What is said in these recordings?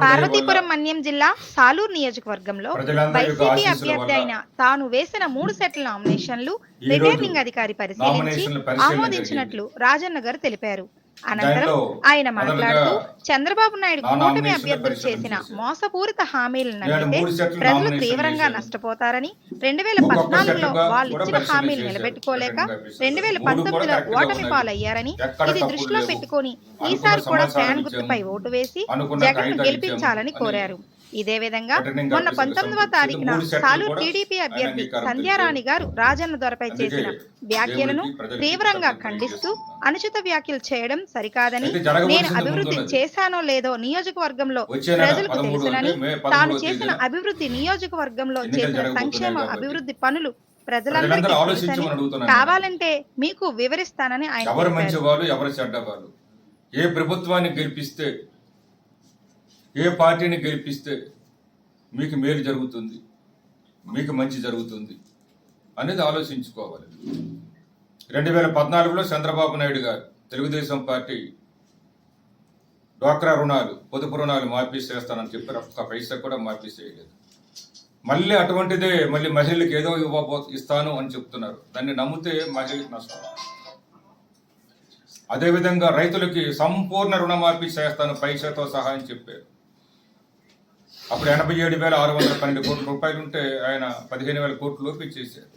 పార్వతీపురం మన్యం జిల్లా సాలూరు నియోజకవర్గంలో వైసీపీ అభ్యర్థి అయిన తాను వేసిన 3 సెట్ల నామినేషన్లు రిటర్నింగ్ అధికారి పరిశీలించి ఆమోదించినట్లు రాజన్న గారు తెలిపారు. అనంతరం ఆయన మాట్లాడుతూ చంద్రబాబు నాయుడు కూటమి అభ్యర్థులు చేసిన మోసపూరిత హామీలను నమ్మితే ప్రజలు తీవ్రంగా నష్టపోతారని, 2014లో వాళ్ళు ఇచ్చిన హామీలు నిలబెట్టుకోలేక 2019లో ఓటమి పాలయ్యారని, ఇది దృష్టిలో పెట్టుకుని ఈసారి కూడా ఫ్యాన్ గుర్తుపై ఓటు వేసి జగన్ గెలిపించాలని కోరారు. ఇదే విధంగా మొన్న 19వ తారీఖున సాలూరు టీడీపీ అభ్యర్థి సంధ్యారాణి గారు రాజన్న దొరపై చేసిన వ్యాఖ్యలను తీవ్రంగా ఖండిస్తూ అనుచిత వ్యాఖ్యలు చేయడం సరికాదని, నేను అభివృద్ధి చేశానో లేదో నియోజకవర్గంలో ప్రజలకు తెలుసునని, తాను చేసిన అభివృద్ధి నియోజకవర్గంలో చేసిన సంక్షేమ అభివృద్ధి పనులు ప్రజలందరికీ తెలుసని, కావాలంటే మీకు వివరిస్తానని ఆయన చెప్పారు. ఏ ప్రభుత్వాన్ని గెలిపిస్తే, ఏ పార్టీని గెలిపిస్తే మీకు మేలు జరుగుతుంది, మీకు మంచి జరుగుతుంది అనేది ఆలోచించుకోవాలి. 2014లో చంద్రబాబు నాయుడు గారు తెలుగుదేశం పార్టీ డ్వాక్రా రుణాలు, పొదుపు రుణాలు మాఫీ చేస్తానని చెప్పారు. ఒక్క పైసా కూడా మాఫీ చేయలేదు. మళ్ళీ అటువంటిదే మళ్ళీ మహిళలకు ఏదో ఇస్తాను అని చెప్తున్నారు. దాన్ని నమ్మితే మహిళలకు నష్టం. అదేవిధంగా రైతులకి సంపూర్ణ రుణమాఫీ చేస్తాను పైసాతో సహా అని చెప్పారు. అప్పుడు 87,612 కోట్ల రూపాయలు ఉంటే ఆయన 15,000 కోట్ల లోపు చేశారు.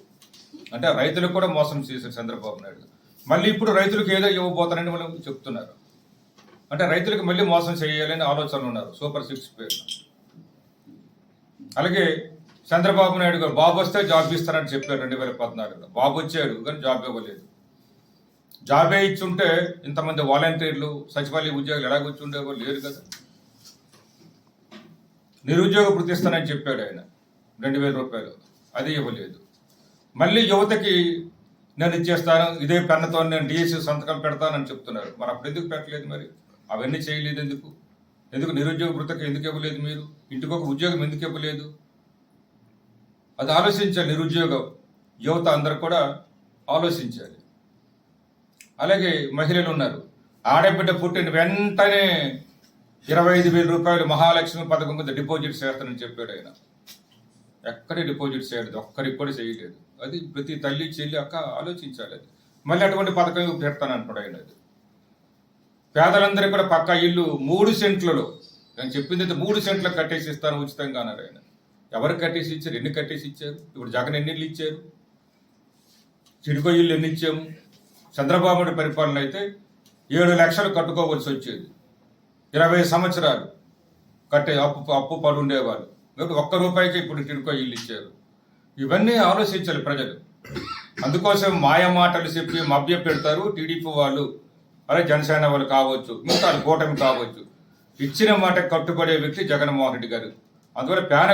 అంటే రైతులకు కూడా మోసం చేశారు చంద్రబాబు నాయుడు. మళ్ళీ ఇప్పుడు రైతులకు ఏదో ఇవ్వబోతారని వాళ్ళు చెప్తున్నారు. అంటే రైతులకు మళ్ళీ మోసం చేయాలని ఆలోచనలు ఉన్నారు. సూపర్ 6 పేరు. అలాగే చంద్రబాబు నాయుడు గారు బాబు వస్తే జాబ్ ఇస్తారని చెప్పారు 2014లో. బాబు వచ్చాడు కానీ జాబ్ ఇవ్వలేదు. జాబే ఇచ్చుంటే ఇంతమంది వాలంటీర్లు, సచివాలయ ఉద్యోగులు ఎలా కూర్చుండేవాళ్ళు లేరు కదా. నిరుద్యోగ వృత్తి ఇస్తానని చెప్పాడు ఆయన 2,000 రూపాయలు, అది ఇవ్వలేదు. మళ్ళీ యువతకి నేను ఇచ్చేస్తాను, ఇదే పెన్నతో నేను డిఎస్సి సంతకం పెడతానని చెప్తున్నారు. మరి అప్పుడు ఎందుకు పెట్టలేదు? మరి అవన్నీ చేయలేదు ఎందుకు నిరుద్యోగ వృత్తికి ఎందుకు ఇవ్వలేదు? మీరు ఇంటికి ఒక ఉద్యోగం ఎందుకు ఇవ్వలేదు? అది ఆలోచించాలి. నిరుద్యోగ యువత అందరూ కూడా ఆలోచించాలి. అలాగే మహిళలు ఉన్నారు. ఆడబిడ్డ పుట్టిన వెంటనే 25,000 రూపాయలు మహాలక్ష్మి పథకం కింద డిపాజిట్ చేస్తానని చెప్పాడు ఆయన. ఎక్కడే డిపాజిట్ చేయలేదు, ఒక్కరికి కూడా చేయలేదు. అది ప్రతి తల్లి చెల్లి అక్క ఆలోచించాలి. అది మళ్ళీ అటువంటి పథకం పెడతానంటున్నాడు ఆయన. అది పేదలందరికీ కూడా పక్కా ఇల్లు 3 సెంట్లలో, నేను చెప్పింది 3 సెంట్లకు కట్టేసి ఇస్తాను ఉచితంగా అన్నారు ఆయన. ఎవరికి కట్టేసి ఇచ్చారు? ఎన్ని కట్టేసి ఇచ్చారు? ఇప్పుడు జగన్ ఎన్ని ఇల్లు ఇచ్చారు? చిడుకో ఇల్లు ఎన్ని ఇచ్చాము? చంద్రబాబు నాయుడు పరిపాలన అయితే 7 లక్షలు కట్టుకోవాల్సి వచ్చేది. 20 సంవత్సరాలు కట్టే అప్పు పడి ఉండేవాళ్ళు. ఒక్క రూపాయికి ఇప్పుడు చిడుకో ఇల్లు ఇచ్చారు. ఇవన్నీ ఆలోచించాలి ప్రజలు. అందుకోసం మాయ మాటలు చెప్పి మభ్య పెడతారు టీడీపీ వాళ్ళు, అరే జనసేన వాళ్ళు కావచ్చు, మిగతా కూటమి కావచ్చు. ఇచ్చిన మాట కట్టుబడే వ్యక్తి జగన్మోహన్ రెడ్డి గారు. అందువల్ల ప్యాన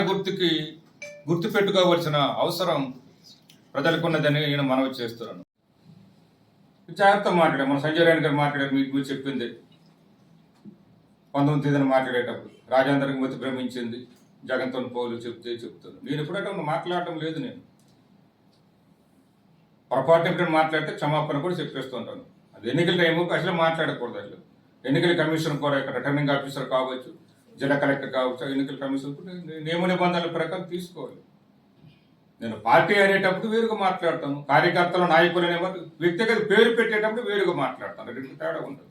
గుర్తు పెట్టుకోవాల్సిన అవసరం ప్రజలకు ఉన్నదని నేను మనవి చేస్తున్నాను. జాగ్రత్త మాట్లాడారు. మన సంజయ్ రాయన్ గారు మాట్లాడారు. మీకు చెప్పింది 19వ తేదీన మాట్లాడేటప్పుడు రాజేంద్రకి మతి భ్రమించింది, జగన్తో పోలు చెప్తాను. నేను ఎప్పుడైతే మాట్లాడటం లేదు. నేను పొరపాటు ఎప్పుడైనా మాట్లాడితే క్షమాపణ కూడా చెప్పేస్తుంటాను. అది ఎన్నికల టైము అసలు మాట్లాడకూడదు. అసలు ఎన్నికల కమిషన్ కూడా ఇక్కడ రిటర్నింగ్ ఆఫీసర్ కావచ్చు, జిల్లా కలెక్టర్ కావచ్చు, ఎన్నికల కమిషన్ నియమ నిబంధనల ప్రకారం తీసుకోవాలి. నేను పార్టీ అనేటప్పుడు వేరుగా మాట్లాడతాను, కార్యకర్తలు నాయకులు అనేవారు వ్యక్తిగత పేరు పెట్టేటప్పుడు వేరుగా మాట్లాడతాను. రెండు తేడా ఉంటుంది.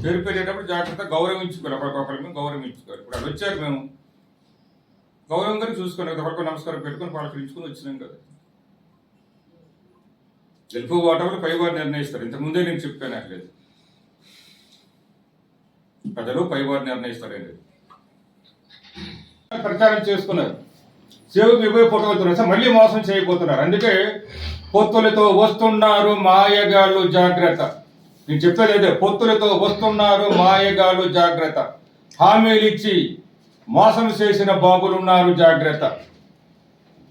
పేరు పెట్టేటప్పుడు జాగ్రత్తగా గౌరవించుకోవాలి, ఒకరికొకరిని గౌరవించుకోవాలి. ఇప్పుడు అది వచ్చారు, మేము గౌరవంగా చూసుకుని ఒకరికి నమస్కారం పెట్టుకుని పలకరించుకుని వచ్చినాం కదా. గెలుపు ఓటములు పైవారు నిర్ణయిస్తారు. ఇంతకుముందే నేను చెప్పాను. అట్లేదు ప్రజలు పైవారు నిర్ణయిస్తారు. ప్రచారం చేసుకున్నారు. సేవకు ఇవ్వే ఫోటోలు మళ్ళీ మోసం చేయబోతున్నారు. అందుకే పొత్తులతో వస్తున్నారు మాయగాళ్ళు జాగ్రత్త. నేను చెప్పేది అదే, పొత్తులతో వస్తున్నారు మాయగాళ్ళు జాగ్రత్త. హామీలు ఇచ్చి మోసం చేసిన బాబులున్నారు జాగ్రత్త.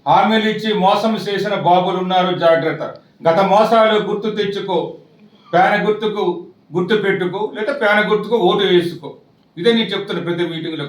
హామీలు ఇచ్చి మోసం చేసిన బాబులున్నారు జాగ్రత్త. గత మోసాలు గుర్తు తెచ్చుకో, ప్యాన గుర్తుకు గుర్తు పెట్టుకో, లేదా ప్యాన గుర్తుకు ఓటు వేసుకో. ఇదే నేను చెప్తున్నా ప్రతి మీటింగ్లో.